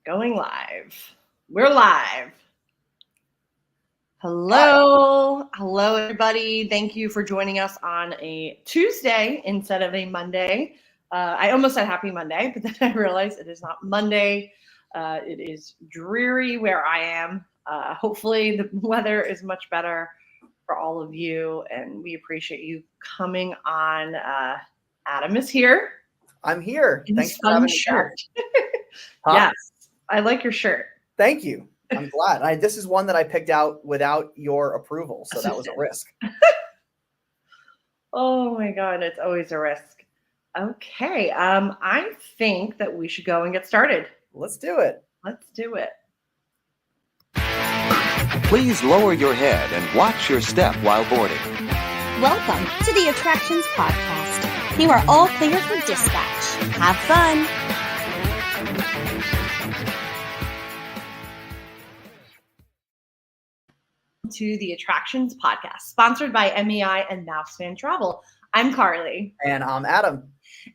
Going live. We're live. Hi. Hello. Hello, everybody. Thank you for joining us on a Tuesday instead of a Monday. I almost said happy Monday, but then I realized it is not Monday. It is dreary where I am. Hopefully, the weather is much better for all of you, and we appreciate you coming on. Adam is here. I'm here. In Thanks his for having fun me shirt. Huh? Yes, I like your shirt. Thank you. I'm glad. This is one that I picked out without your approval, so that was a risk. Oh my God, it's always a risk. Okay, I think that we should go and get started. Let's do it. Let's do it. Please lower your head and watch your step while boarding. Welcome to the Attractions Podcast. You are all clear for dispatch. Have fun. To the Attractions Podcast, sponsored by MEI and MEI-Travel. I'm Carly. And I'm Adam.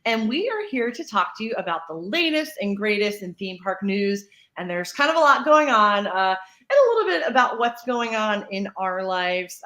And we are here to talk to you about the latest and greatest in theme park news. And there's kind of a lot going on, and a little bit about what's going on in our lives.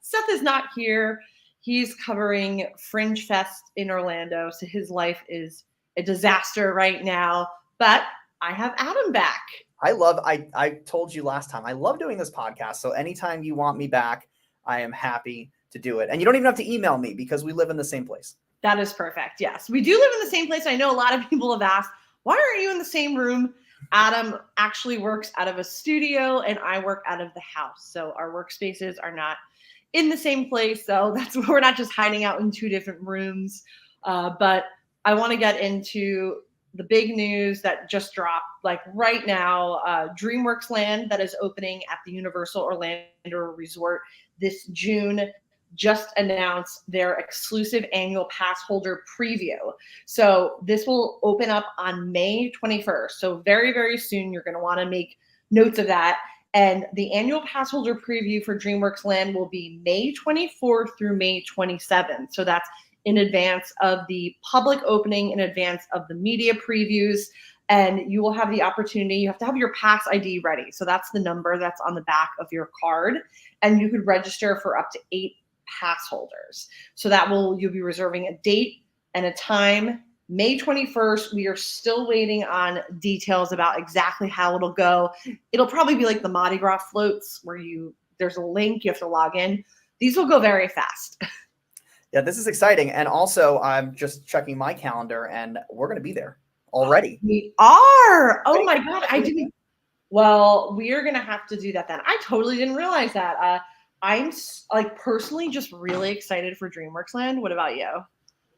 Seth is not here. He's covering Fringe Fest in Orlando, so his life is a disaster right now. But I have Adam back. I told you last time, I love doing this podcast. So anytime you want me back, I am happy to do it. And you don't even have to email me because we live in the same place. That is perfect. Yes, we do live in the same place. I know a lot of people have asked, why aren't you in the same room? Adam actually works out of a studio and I work out of the house. So our workspaces are not in the same place. So that's why we're not just hiding out in two different rooms. But I want to get into the big news that just dropped like right now. DreamWorks Land that is opening at the Universal Orlando Resort this June just announced their exclusive annual pass holder preview. So this will open up on May 21st. So very, very soon. You're going to want to make notes of that. And the annual pass holder preview for DreamWorks Land will be May 24th through May 27th. So that's in advance of the public opening, in advance of the media previews. And you will have the opportunity, you have to have your pass ID ready. So that's the number that's on the back of your card. And you could register for up to 8 pass holders. So you'll be reserving a date and a time, May 21st. We are still waiting on details about exactly how it'll go. It'll probably be like the Mardi Gras floats where there's a link, you have to log in. These will go very fast. Yeah, this is exciting. And also I'm just checking my calendar and we're going to be there already. We are. Oh my God. I didn't. Well, we are going to have to do that then. I totally didn't realize that. I'm like personally just really excited for DreamWorks Land. What about you?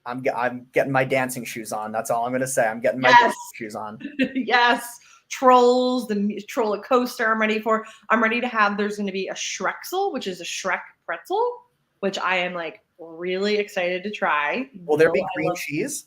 I'm getting my dancing shoes on. That's all I'm going to say. I'm getting my dancing shoes on. Yes. Trolls, the Troll coaster I'm ready for. I'm ready to have, there's going to be a Shrexel, which is a Shrek pretzel, which I am like really excited to try. Will there be green cheese?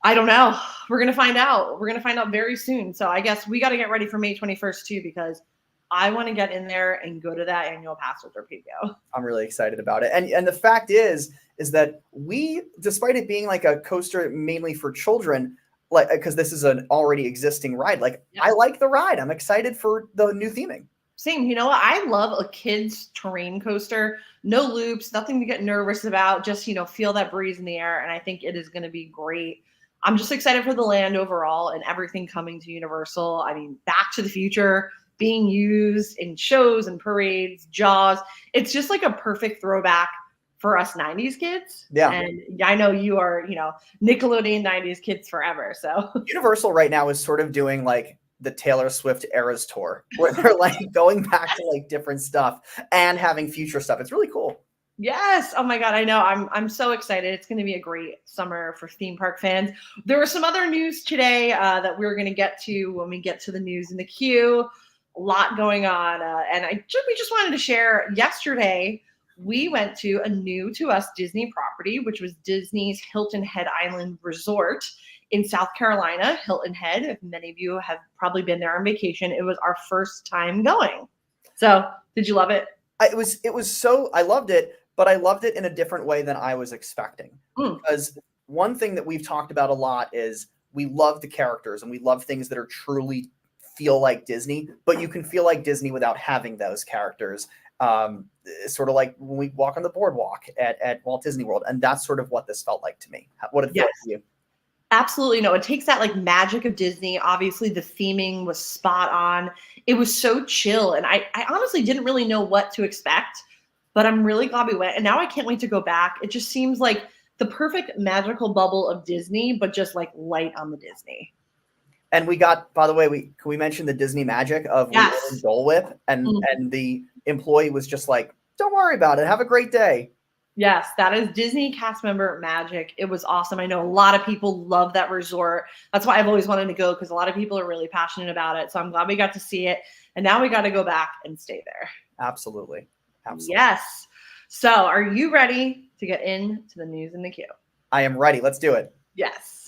I don't know. We're going to find out. We're going to find out very soon. So I guess we got to get ready for May 21st too, because I want to get in there and go to that annual pass holder preview. I'm really excited about it. And the fact is that we, despite it being like a coaster mainly for children, like, because this is an already existing ride, I like the ride. I'm excited for the new theming. Same. You know what? I love a kid's terrain coaster. No loops, nothing to get nervous about. Just, feel that breeze in the air. And I think it is going to be great. I'm just excited for the land overall and everything coming to Universal. I mean, Back to the Future being used in shows and parades, Jaws. It's just like a perfect throwback for us 90s kids. Yeah. And I know you are, Nickelodeon 90s kids forever. So Universal right now is sort of doing like the Taylor Swift Eras tour where they're like going back to like different stuff and having future stuff. It's really cool. Yes. Oh my God. I know. I'm so excited. It's going to be a great summer for theme park fans. There was some other news today that we're going to get to when we get to the news in the queue. A lot going on. And we just wanted to share yesterday, we went to a new to us Disney property, which was Disney's Hilton Head Island Resort in South Carolina, Hilton Head. If many of you have probably been there on vacation, it was our first time going. So did you love it? I loved it, but I loved it in a different way than I was expecting. Because one thing that we've talked about a lot is we love the characters and we love things that are truly feel like Disney, but you can feel like Disney without having those characters. Sort of like when we walk on the boardwalk at Walt Disney World. And that's sort of what this felt like to me. What did it feel like to you? Absolutely. No, it takes that like magic of Disney. Obviously, the theming was spot on. It was so chill. And I honestly didn't really know what to expect, but I'm really glad we went. And now I can't wait to go back. It just seems like the perfect magical bubble of Disney, but just like light on the Disney. And we got, by the way, can we mention the Disney magic of we were in Dole Whip and the employee was just like, don't worry about it. Have a great day. Yes, that is Disney cast member magic. It was awesome. I know a lot of people love that resort. That's why I've always wanted to go, because a lot of people are really passionate about it. So I'm glad we got to see it. And now we got to go back and stay there. Absolutely. Yes. So are you ready to get into the news in the queue? I am ready. Let's do it. Yes.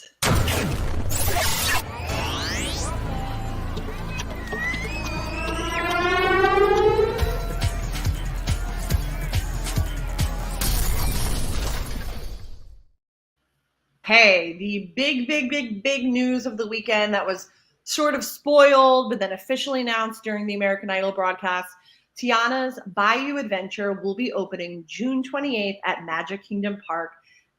Hey, the big news of the weekend that was sort of spoiled, but then officially announced during the American Idol broadcast. Tiana's Bayou Adventure will be opening June 28th at Magic Kingdom Park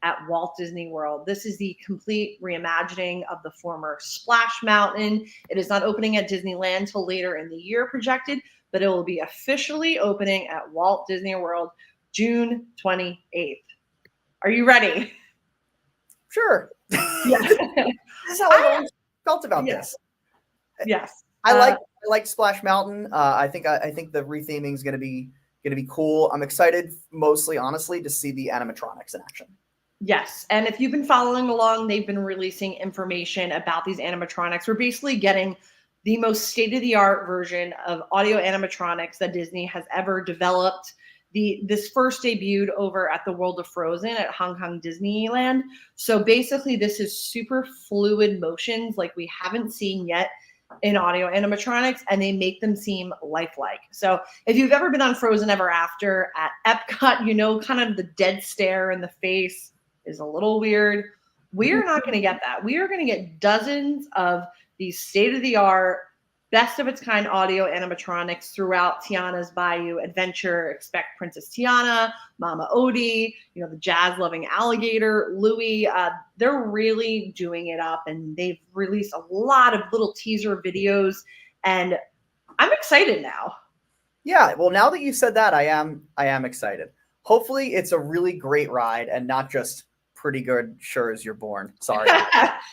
at Walt Disney World. This is the complete reimagining of the former Splash Mountain. It is not opening at Disneyland till later in the year projected, but it will be officially opening at Walt Disney World June 28th. Are you ready? Sure. Yeah. This is how I always felt about this. Yes. I like Splash Mountain. I think the retheming is gonna be cool. I'm excited, mostly honestly, to see the animatronics in action. Yes, and if you've been following along, they've been releasing information about these animatronics. We're basically getting the most state-of-the-art version of audio animatronics that Disney has ever developed. This first debuted over at the World of Frozen at Hong Kong Disneyland. So basically, this is super fluid motions like we haven't seen yet in audio animatronics, and they make them seem lifelike. So if you've ever been on Frozen Ever After at Epcot, you know kind of the dead stare in the face is a little weird. We are not going to get that. We are going to get dozens of these state-of-the-art, best of its kind audio animatronics throughout Tiana's Bayou Adventure. Expect Princess Tiana, Mama Odie, the jazz-loving alligator, Louie. They're really doing it up, and they've released a lot of little teaser videos, and I'm excited now. Yeah, well, now that you said that, I am excited. Hopefully, it's a really great ride and not just pretty good. Sure as you're born. Sorry.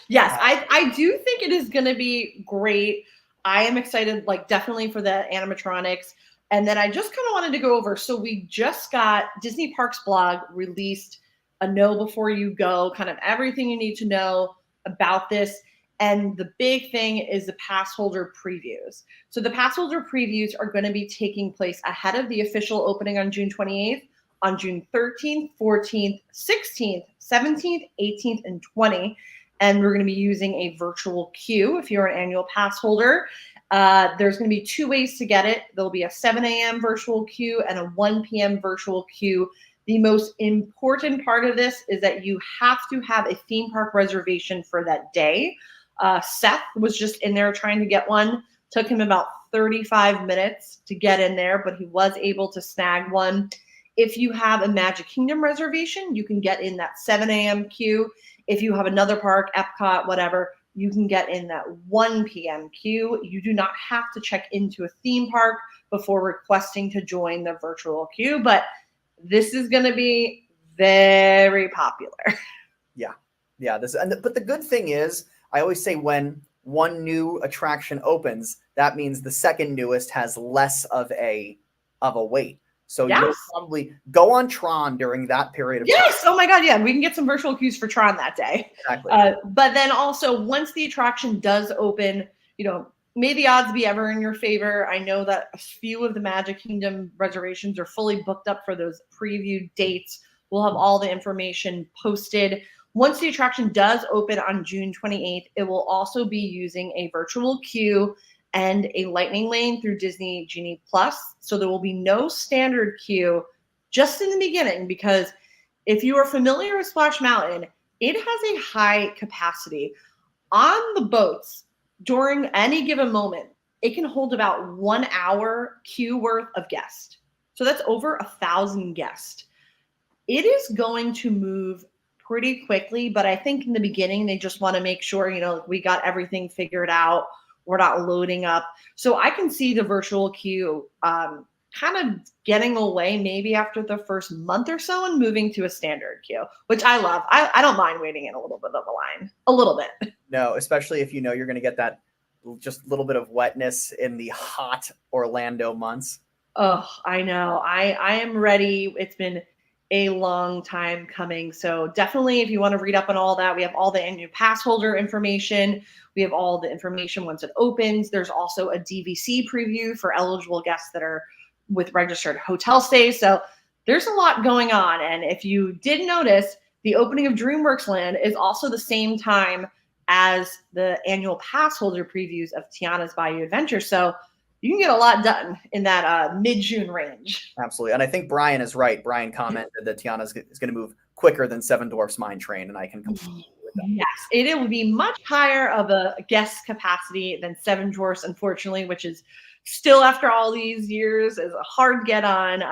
Yes, I do think it is going to be great. I am excited, like definitely for the animatronics. And then I just kind of wanted to go over. So we just got Disney Parks blog released a know before you go, kind of everything you need to know about this. And the big thing is the pass holder previews. So the pass holder previews are going to be taking place ahead of the official opening on June 28th, on June 13th, 14th, 16th, 17th, 18th, and 20th. And we're going to be using a virtual queue if you're an annual pass holder. There's going to be two ways to get it. There'll be a 7 a.m. virtual queue and a 1 p.m. virtual queue. The most important part of this is that you have to have a theme park reservation for that day. Seth was just in there trying to get one. Took him about 35 minutes to get in there, but he was able to snag one. If you have a Magic Kingdom reservation, you can get in that 7 a.m. queue. If you have another park, Epcot, whatever, you can get in that 1 p.m. queue. You do not have to check into a theme park before requesting to join the virtual queue, but this is going to be very popular. Yeah. But the good thing is, I always say when one new attraction opens, that means the second newest has less of a wait. So you'll probably go on Tron during that period of time. Yes. Oh my God. Yeah. We can get some virtual queues for Tron that day. Exactly. But then also once the attraction does open, may the odds be ever in your favor. I know that a few of the Magic Kingdom reservations are fully booked up for those preview dates. We'll have all the information posted. Once the attraction does open on June 28th, it will also be using a virtual queue and a lightning lane through Disney Genie Plus. So there will be no standard queue just in the beginning, because if you are familiar with Splash Mountain, it has a high capacity. On the boats, during any given moment, it can hold about 1 hour queue worth of guests. So that's over 1,000 guests. It is going to move pretty quickly, but I think in the beginning, they just want to make sure, we got everything figured out. We're not loading up. So I can see the virtual queue kind of getting away maybe after the first month or so and moving to a standard queue, which I love. I don't mind waiting in a little bit of a line, a little bit. No, especially if you're going to get that just little bit of wetness in the hot Orlando months. Oh, I know. I am ready. It's been a long time coming. So definitely, if you want to read up on all that, we have all the annual pass holder information. We have all the information once it opens. There's also a DVC preview for eligible guests that are with registered hotel stays. So there's a lot going on. And if you did notice, the opening of DreamWorks Land is also the same time as the annual pass holder previews of Tiana's Bayou Adventure. So you can get a lot done in that mid-June range. Absolutely. And I think Brian is right. Brian commented that Tiana is going to move quicker than Seven Dwarfs Mine Train, and I can completely agree with that. Yes, it will be much higher of a guest capacity than Seven Dwarfs, unfortunately, which is still, after all these years, is a hard get on.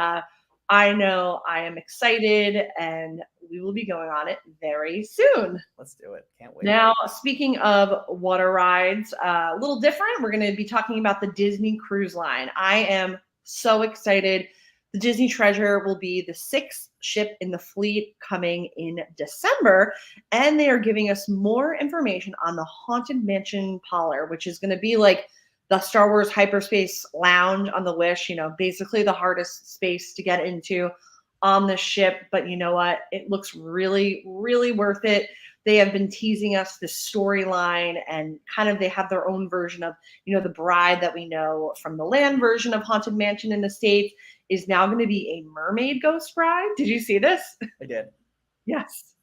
I know I am excited, and we will be going on it very soon. Let's do it. Can't wait. Now, speaking of water rides, a little different. We're going to be talking about the Disney Cruise Line. I am so excited. The Disney Treasure will be the 6th ship in the fleet coming in December, and they are giving us more information on the Haunted Mansion parlor, which is going to be like the Star Wars hyperspace lounge on the Wish, basically the hardest space to get into on the ship. But you know what? It looks really, really worth it. They have been teasing us this storyline, and kind of they have their own version of, the bride that we know from the land version of Haunted Mansion in the States is now going to be a mermaid ghost bride. Did you see this? I did. Yes.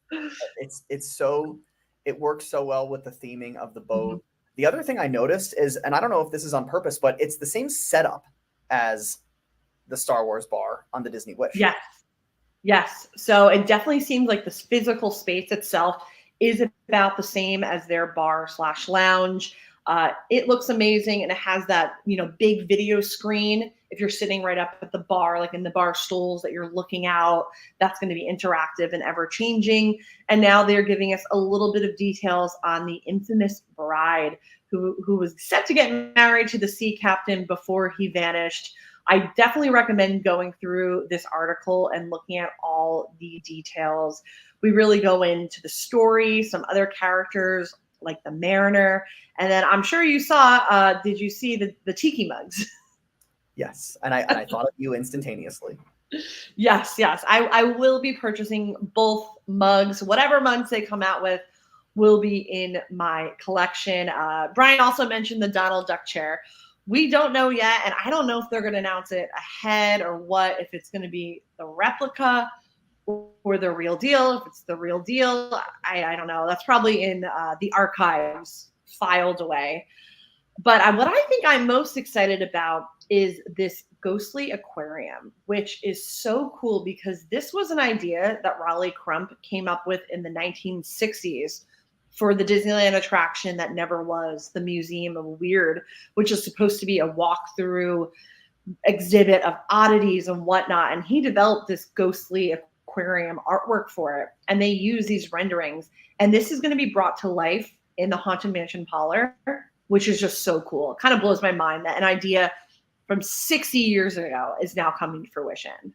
It works so well with the theming of the boat. Mm-hmm. The other thing I noticed is, and I don't know if this is on purpose, but it's the same setup as the Star Wars bar on the Disney Wish. Yes. So it definitely seems like this physical space itself is about the same as their bar/lounge. It looks amazing, and it has that, big video screen. If you're sitting right up at the bar, like in the bar stools that you're looking out, that's going to be interactive and ever changing. And now they're giving us a little bit of details on the infamous bride who was set to get married to the sea captain before he vanished. I definitely recommend going through this article and looking at all the details. We really go into the story, some other characters like the Mariner, and then I'm sure you saw, did you see the tiki mugs? Yes, and I thought of you instantaneously. Yes. I will be purchasing both mugs. Whatever mugs they come out with will be in my collection. Brian also mentioned the Donald Duck chair. We don't know yet, and I don't know if they're going to announce it ahead or what, if it's going to be the replica or the real deal. If it's the real deal, I don't know. That's probably in the archives filed away. But what I think I'm most excited about is this ghostly aquarium, which is so cool because this was an idea that Raleigh Crump came up with in the 1960s for the Disneyland attraction that never was, the Museum of Weird, which is supposed to be a walkthrough exhibit of oddities and whatnot. And he developed this ghostly aquarium artwork for it. And they use these renderings. And this is going to be brought to life in the Haunted Mansion parlor, which is just so cool. It kind of blows my mind that an idea from 60 years ago is now coming to fruition.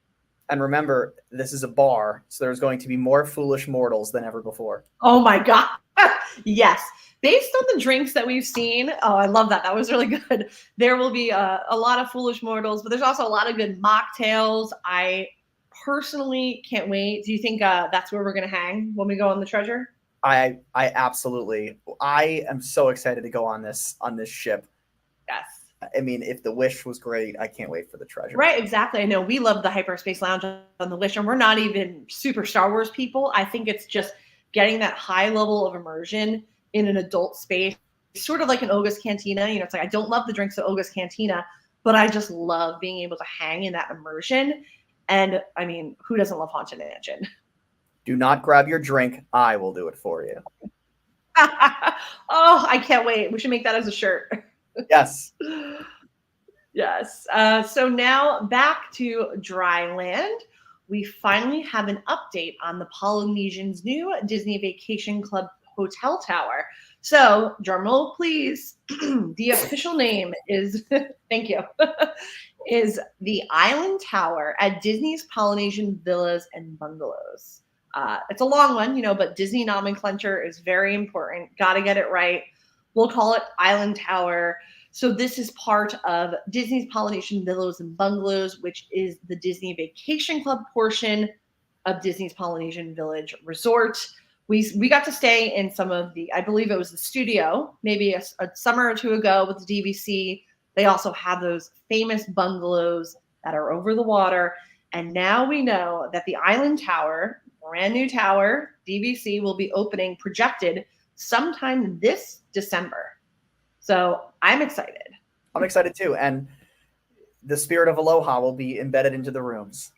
And remember, this is a bar, so there's going to be more foolish mortals than ever before. Oh my God. Yes. Based on the drinks that we've seen, oh, I love that. That was really good. There will be a lot of foolish mortals, but there's also a lot of good mocktails. I personally can't wait. Do you think that's where we're going to hang when we go on the Treasure? I absolutely. I am so excited to go on this ship. Yes. I mean, if the Wish was great, I can't wait for the Treasure. Right, exactly. I know we love the Hyperspace Lounge on the Wish, and we're not even super Star Wars people. I think it's just getting that high level of immersion in an adult space, sort of like an Oga's Cantina. It's like I don't love the drinks at Oga's Cantina, but I just love being able to hang in that immersion. And I mean, who doesn't love Haunted Mansion? Do not grab your drink. I will do it for you. Oh, I can't wait. We should make that as a shirt. Yes. Yes. So now back to dry land. We finally have an update on the Polynesian's new Disney Vacation Club hotel tower. So, drumroll please. The official name is, thank you, is the Island Tower at Disney's Polynesian Villas and Bungalows. It's a long one, but Disney nomenclature is very important. Got to get it right. We'll call it Island Tower. So this is part of Disney's Polynesian Villas and Bungalows, which is the Disney Vacation Club portion of Disney's Polynesian Village Resort. We got to stay in some of the, I believe it was the studio, maybe a summer or two ago with the DVC. They also have those famous bungalows that are over the water. And now we know that the Island Tower, brand new tower, DVC, will be opening projected sometime this December. So I'm excited. I'm excited too. And the spirit of Aloha will be embedded into the rooms.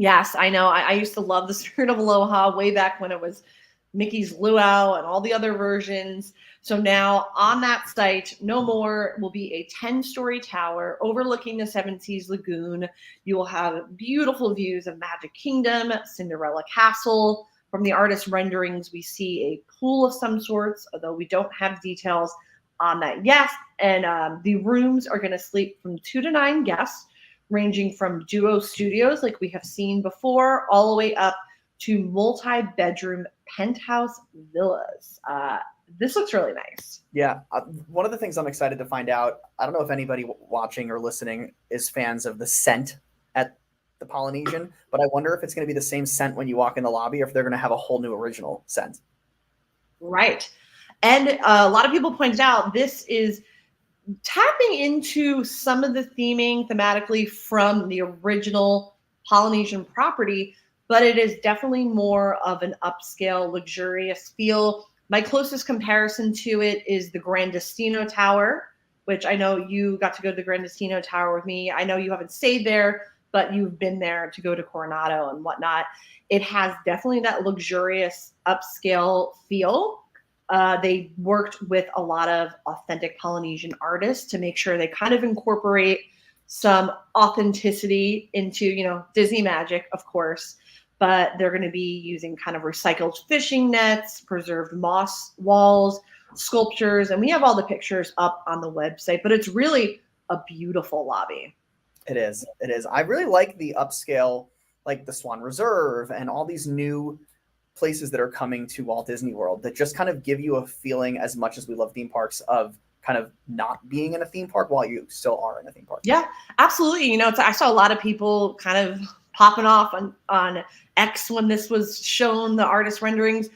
Yes, I know. I used to love the Spirit of Aloha way back when it was Mickey's Luau and all the other versions. So now on that site, no more, will be a 10-story tower overlooking the Seven Seas Lagoon. You will have beautiful views of Magic Kingdom, Cinderella Castle. From the artist renderings, we see a pool of some sorts, although we don't have details on that yet. And the rooms are going to sleep from 2 to 9 guests, ranging from duo studios like we have seen before, all the way up to multi-bedroom penthouse villas. This looks really nice. Yeah. One of the things I'm excited to find out, I don't know if anybody watching or listening is fans of the scent at the Polynesian, but I wonder if it's going to be the same scent when you walk in the lobby or if they're going to have a whole new original scent. Right. And a lot of people pointed out this is tapping into some of the theming thematically from the original Polynesian property, but it is definitely more of an upscale, luxurious feel. My closest comparison to it is the Gran Destino Tower, which I know you got to go to the Gran Destino Tower with me. I know you haven't stayed there, but you've been there to go to Coronado and whatnot. It has definitely that luxurious upscale feel. They worked with a lot of authentic Polynesian artists to make sure they kind of incorporate some authenticity into, Disney magic, of course, but they're going to be using kind of recycled fishing nets, preserved moss walls, sculptures, and we have all the pictures up on the website, but it's really a beautiful lobby. It is. It is. I really like the upscale, like the Swan Reserve and all these new places that are coming to Walt Disney World that just kind of give you a feeling, as much as we love theme parks, of kind of not being in a theme park while you still are in a theme park. Yeah, absolutely. I saw a lot of people kind of popping off on X when this was shown, the artist renderings.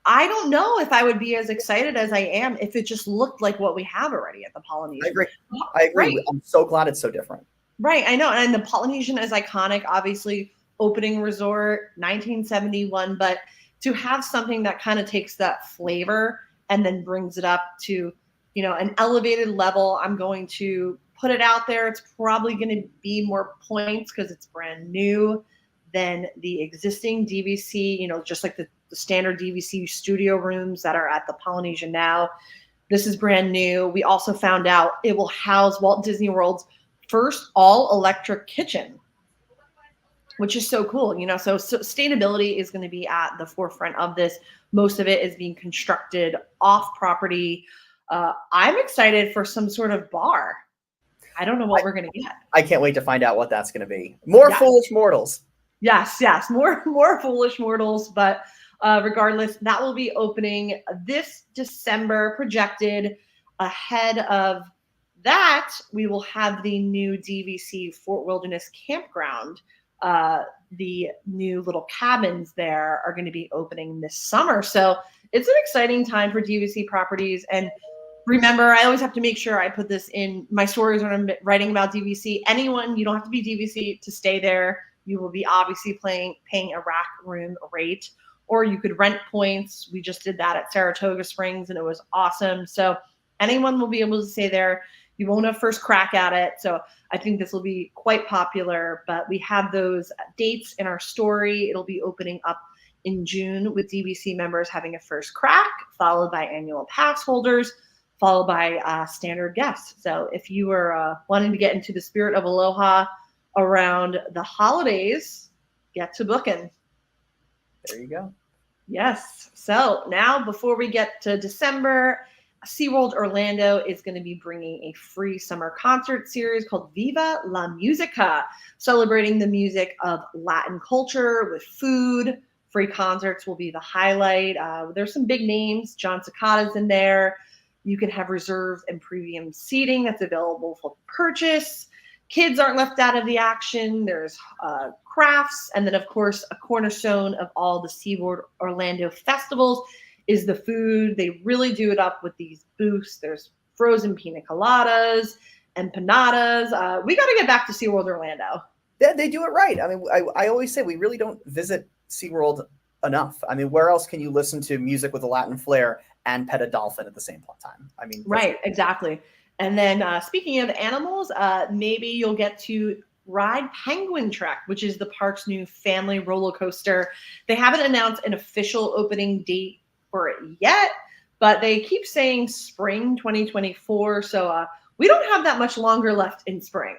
I don't know if I would be as excited as I am if it just looked like what we have already at the Polynesian. I agree. Right. I'm so glad it's so different. Right, I know. And the Polynesian is iconic, obviously, opening resort, 1971, but to have something that kind of takes that flavor and then brings it up to, an elevated level, I'm going to put it out there. It's probably going to be more points because it's brand new than the existing DVC, just like the standard DVC studio rooms that are at the Polynesian now. This is brand new. We also found out it will house Walt Disney World's first all-electric kitchen, which is so cool. So sustainability is going to be at the forefront of this. Most of it is being constructed off property. I'm excited for some sort of bar. I don't know what we're going to get. I can't wait to find out what that's going to be. More Foolish Mortals. Yes, more Foolish Mortals. But regardless, that will be opening this December, projected. Ahead of that, we will have the new DVC Fort Wilderness Campground. The new little cabins there are going to be opening this summer. So it's an exciting time for DVC properties. And remember, I always have to make sure I put this in my stories when I'm writing about DVC. You don't have to be DVC to stay there. You will be obviously paying a rack room rate, or you could rent points. We just did that at Saratoga Springs and it was awesome. So anyone will be able to stay there. You won't have first crack at it. So I think this will be quite popular, but we have those dates in our story. It'll be opening up in June with DVC members having a first crack, followed by annual pass holders, followed by standard guests. So if you are wanting to get into the spirit of aloha around the holidays, get to booking. There you go. Yes. So now, before we get to December, SeaWorld Orlando is going to be bringing a free summer concert series called Viva La Música, celebrating the music of Latin culture with food. Free concerts will be the highlight. There's some big names. John Cicada's in there. You can have reserved and premium seating that's available for purchase. Kids aren't left out of the action. There's crafts. And then, of course, a cornerstone of all the SeaWorld Orlando festivals is the food. They really do it up with these booths. There's frozen pina coladas, empanadas. We got to get back to SeaWorld Orlando. Yeah, they do it right. I mean, I always say we really don't visit SeaWorld enough. I mean, where else can you listen to music with a Latin flair and pet a dolphin at the same time? I mean, right, exactly. And then speaking of animals, maybe you'll get to ride Penguin Trek, which is the park's new family roller coaster. They haven't announced an official opening date for it yet, but they keep saying spring 2024. So we don't have that much longer left in spring.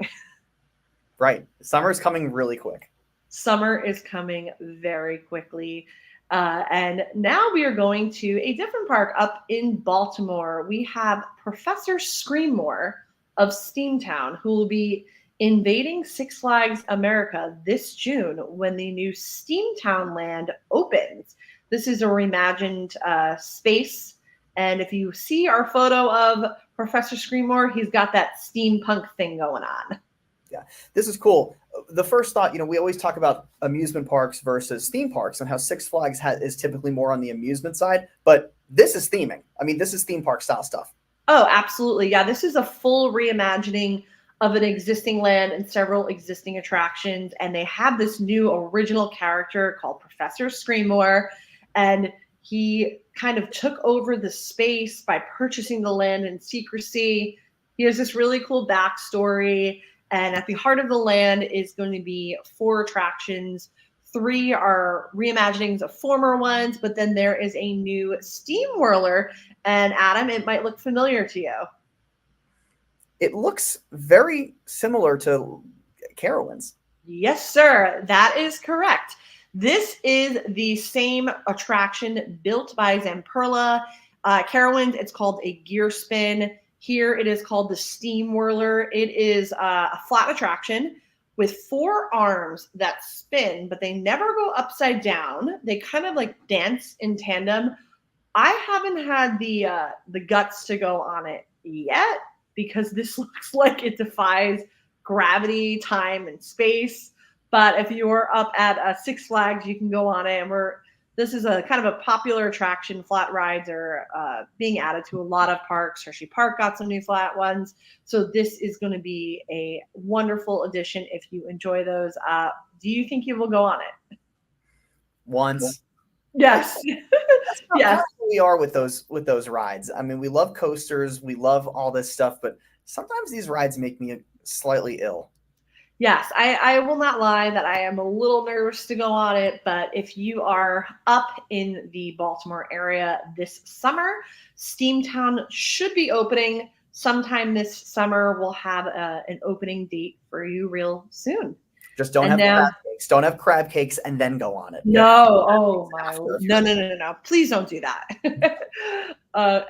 Right. Summer is coming really quick. Summer is coming very quickly. And now we are going to a different park up in Baltimore. We have Professor Screamore of SteamTown, who will be invading Six Flags America this June when the new SteamTown land opens. This is a reimagined space. And if you see our photo of Professor Screamore, he's got that steampunk thing going on. Yeah, this is cool. The first thought, we always talk about amusement parks versus theme parks and how Six Flags is typically more on the amusement side, but this is theming. I mean, this is theme park style stuff. Oh, absolutely. Yeah, this is a full reimagining of an existing land and several existing attractions. And they have this new original character called Professor Screamore. And he kind of took over the space by purchasing the land in secrecy. He has this really cool backstory. And at the heart of the land is going to be 4 attractions. 3 are reimaginings of former ones, but then there is a new steam whirler. And Adam, it might look familiar to you. It looks very similar to Carowinds. Yes, sir. That is correct. This is the same attraction built by Zamperla. Carowinds, it's called a gear spin. Here it is called the Steam Whirler. It is a flat attraction with 4 arms that spin, but they never go upside down. They kind of like dance in tandem. I haven't had the guts to go on it yet because this looks like it defies gravity, time, and space. But if you're up at Six Flags, you can go on it. And this is a kind of a popular attraction. Flat rides are being added to a lot of parks. Hershey Park got some new flat ones. So this is going to be a wonderful addition if you enjoy those. Do you think you will go on it? Once. Yes. Yes. That's how we are with those rides. I mean, we love coasters. We love all this stuff. But sometimes these rides make me slightly ill. Yes, I will not lie that I am a little nervous to go on it, but if you are up in the Baltimore area this summer, SteamTown should be opening sometime this summer. We'll have an opening date for you real soon. Just don't have crab cakes. Don't have crab cakes and then go on it. No, oh my, no. Please don't do that.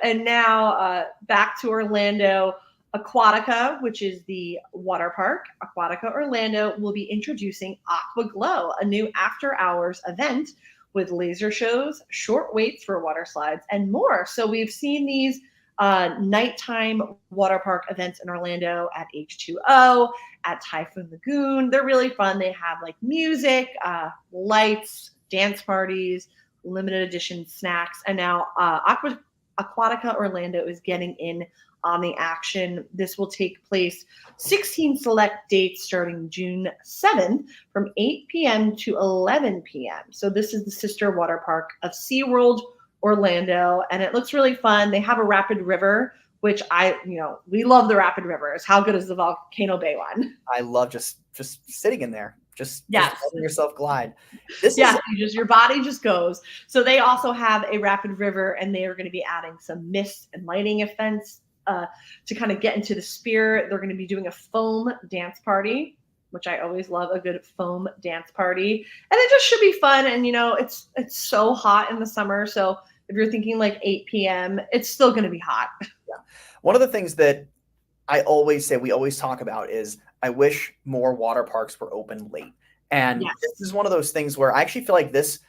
And now back to Orlando. Aquatica, which is the water park, Aquatica Orlando, will be introducing AquaGlow, a new after-hours event with laser shows, short waits for water slides, and more. So we've seen these nighttime water park events in Orlando at H2O, at Typhoon Lagoon. They're really fun. They have like music, lights, dance parties, limited edition snacks, and now Aquatica Orlando is getting in on the action. This will take place 16 select dates starting June 7th from 8 p.m. to 11 p.m. So this is the sister water park of SeaWorld Orlando, and it looks really fun. They have a rapid river, which we love the rapid rivers. How good is the Volcano Bay one? I love just sitting in there, Just Yes. letting yourself glide. This Yeah, is your body just goes. So they also have a rapid river, and they are going to be adding some mist and lighting events to kind of get into the spirit. They're going to be doing a foam dance party, which I always love a good foam dance party. And it just should be fun. And it's so hot in the summer. So if you're thinking like 8 p.m., it's still going to be hot. Yeah. One of the things that I always say, we always talk about, is I wish more water parks were open late. And Yes. This is one of those things where I actually feel like this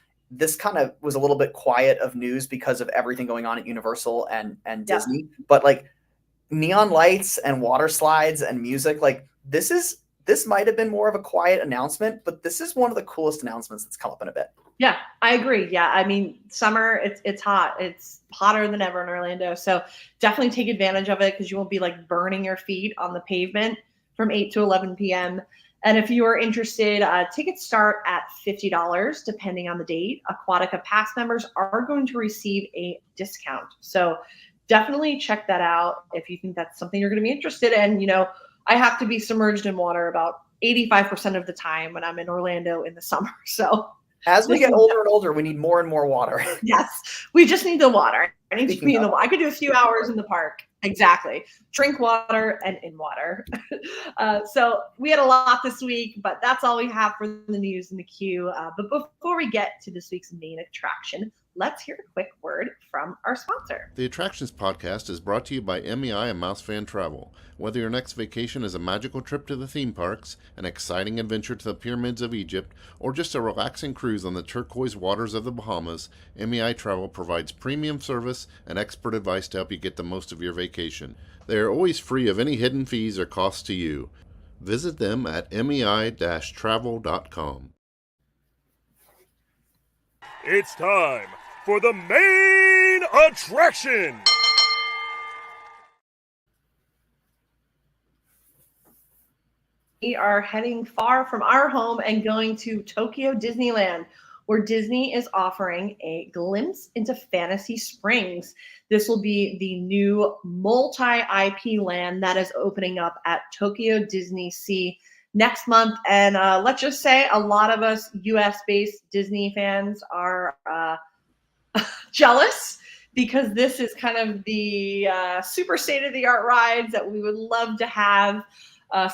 kind of was a little bit quiet of news because of everything going on at Universal and Disney. But like neon lights and water slides and music, like this might have been more of a quiet announcement, but this is one of the coolest announcements that's come up in a bit. Yeah, I agree. Yeah, I mean, summer, it's hot. It's hotter than ever in Orlando. So definitely take advantage of it, because you won't be like burning your feet on the pavement from 8 to 11 p.m. And if you are interested, tickets start at $50 depending on the date. Aquatica Pass members are going to receive a discount. So definitely check that out if you think that's something you're going to be interested in. I have to be submerged in water about 85% of the time when I'm in Orlando in the summer. So as we get older and older, we need more and more water. Yes, we just need the water. I need to be in the Speaking water. I could do a few hours in the park. Exactly. Drink water and in water. So we had a lot this week, but that's all we have for the news in the queue. But before we get to this week's main attraction, let's hear a quick word from our sponsor. The Attractions Podcast is brought to you by MEI and MEI-Travel. Whether your next vacation is a magical trip to the theme parks, an exciting adventure to the pyramids of Egypt, or just a relaxing cruise on the turquoise waters of the Bahamas, MEI-Travel provides premium service and expert advice to help you get the most of your vacation. They are always free of any hidden fees or costs to you. Visit them at MEI-Travel.com. It's time for the main attraction! We are heading far from our home and going to Tokyo Disneyland, where Disney is offering a glimpse into Fantasy Springs. This will be the new multi-IP land that is opening up at Tokyo Disney Sea next month. And let's just say a lot of us US-based Disney fans are jealous, because this is kind of the super state-of-the-art rides that we would love to have.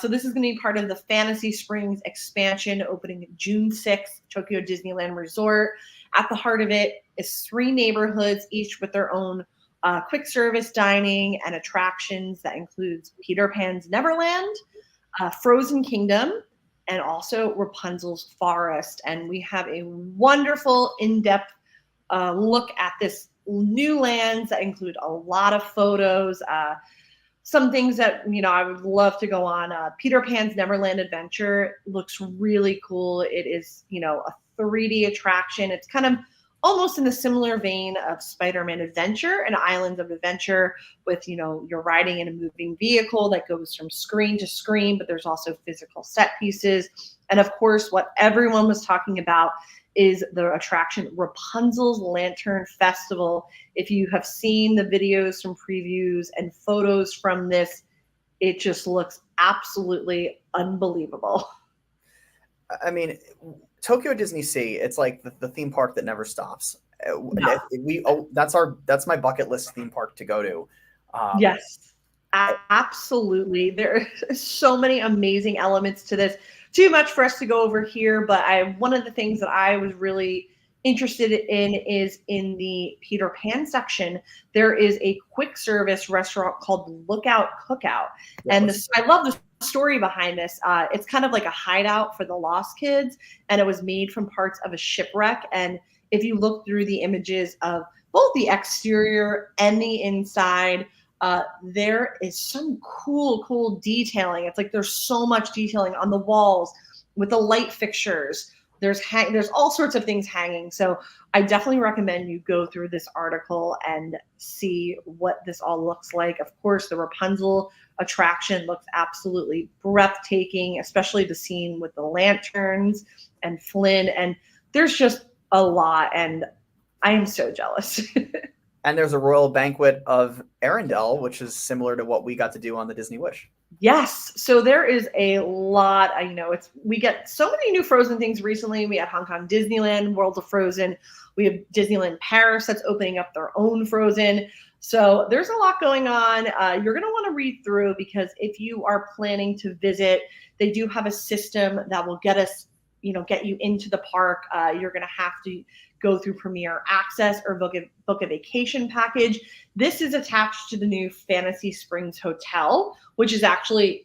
So this is going to be part of the Fantasy Springs expansion opening June 6th, Tokyo Disneyland Resort. At the heart of it is 3 neighborhoods, each with their own quick service dining and attractions that includes Peter Pan's Neverland, Frozen Kingdom, and also Rapunzel's Forest. And we have a wonderful in-depth look at this new lands that include a lot of photos, some things that I would love to go on. Peter Pan's Neverland Adventure looks really cool. It is a 3D attraction. It's kind of almost in the similar vein of Spider-Man Adventure and Islands of Adventure, with you're riding in a moving vehicle that goes from screen to screen, but there's also physical set pieces. And of course, what everyone was talking about is the attraction Rapunzel's Lantern Festival. If you have seen the videos from previews and photos from this, it just looks absolutely unbelievable. I mean, Tokyo Disney Sea, it's like the theme park that never stops. No. That's my bucket list theme park to go to. Yes, absolutely. There are so many amazing elements to this. Too much for us to go over here, but one of the things that I was really interested in is in the Peter Pan section. There is a quick service restaurant called Lookout Cookout. And I love the story behind this. It's kind of like a hideout for the lost kids, and it was made from parts of a shipwreck. And if you look through the images of both the exterior and the inside, there is some cool detailing. It's like there's so much detailing on the walls with the light fixtures. There's all sorts of things hanging. So I definitely recommend you go through this article and see what this all looks like. Of course, the Rapunzel attraction looks absolutely breathtaking, especially the scene with the lanterns and Flynn. And there's just a lot, and I am so jealous. And there's a royal banquet of Arendelle, which is similar to what we got to do on the Disney Wish. Yes. So there is a lot, we get so many new Frozen things recently. We had Hong Kong Disneyland, World of Frozen. We have Disneyland Paris that's opening up their own Frozen. So there's a lot going on. You're going to want to read through, because if you are planning to visit, they do have a system that will get you into the park. You're going to have to go through Premier Access or book a vacation package. This is attached to the new Fantasy Springs Hotel, which is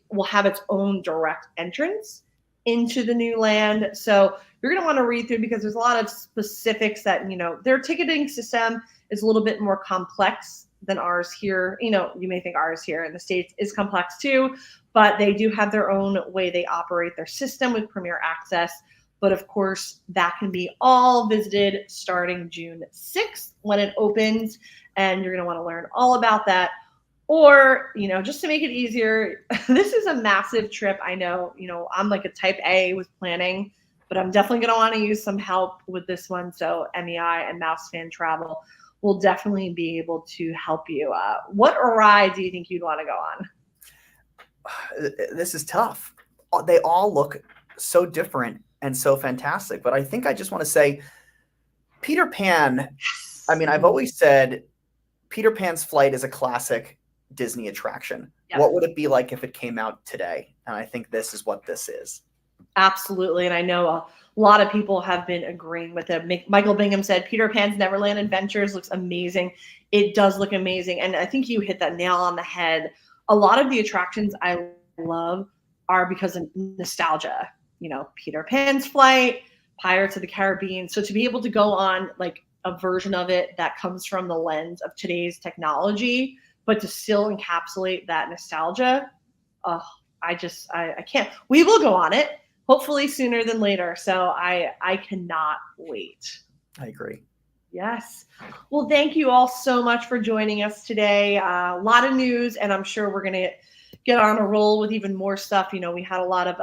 will have its own direct entrance into the new land. So you're going to want to read through, because there's a lot of specifics that, their ticketing system is a little bit more complex than ours here. You may think ours here in the States is complex too, but they do have their own way they operate their system with Premier Access. But of course, that can be all visited starting June 6th when it opens. And you're going to want to learn all about that. Or, just to make it easier, this is a massive trip. I know, I'm like a type A with planning, but I'm definitely going to want to use some help with this one. So MEI and Mouse Fan Travel will definitely be able to help you. What ride do you think you'd want to go on? This is tough. They all look so different and so fantastic. But I think I just want to say Peter Pan. I mean, I've always said Peter Pan's Flight is a classic Disney attraction. Yep. What would it be like if it came out today? And I think this is what this is. Absolutely. And I know a lot of people have been agreeing with it. Michael Bingham said Peter Pan's Neverland Adventures looks amazing. It does look amazing. And I think you hit that nail on the head. A lot of the attractions I love are because of nostalgia. Peter Pan's Flight, Pirates of the Caribbean. So to be able to go on like a version of it that comes from the lens of today's technology, but to still encapsulate that nostalgia, I can't. We will go on it, hopefully sooner than later. So I cannot wait. I agree. Yes. Well, thank you all so much for joining us today. A lot of news, and I'm sure we're going to get on a roll with even more stuff. We had a lot of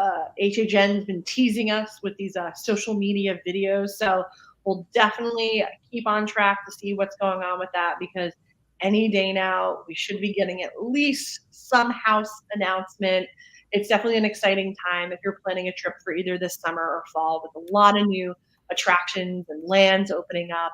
HHN's been teasing us with these social media videos. So we'll definitely keep on track to see what's going on with that, because any day now we should be getting at least some house announcement. It's definitely an exciting time if you're planning a trip for either this summer or fall, with a lot of new attractions and lands opening up.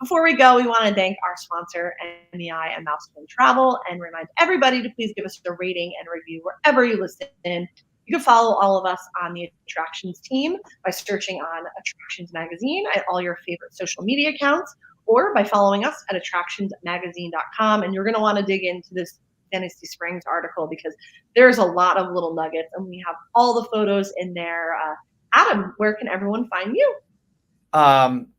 Before we go, we want to thank our sponsor, MEI and Mouse Fan Travel, and remind everybody to please give us a rating and review wherever you listen. You can follow all of us on the Attractions team by searching on Attractions Magazine at all your favorite social media accounts, or by following us at attractionsmagazine.com. And you're going to want to dig into this Fantasy Springs article, because there's a lot of little nuggets, and we have all the photos in there. Adam, where can everyone find you?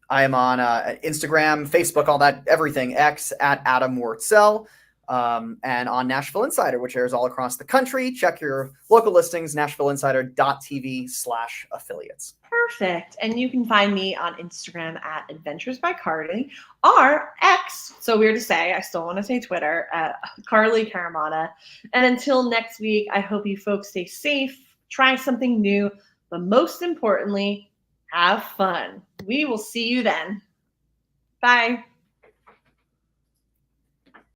I am on Instagram, Facebook, all that, everything, X at Adam Wartzel, and on Nashville Insider, which airs all across the country. Check your local listings, nashvilleinsider.tv/affiliates. Perfect. And you can find me on Instagram at Adventures by Carly, or X, so weird to say, I still want to say Twitter, at Carly Caramana. And until next week, I hope you folks stay safe, try something new, but most importantly, have fun. We will see you then. Bye.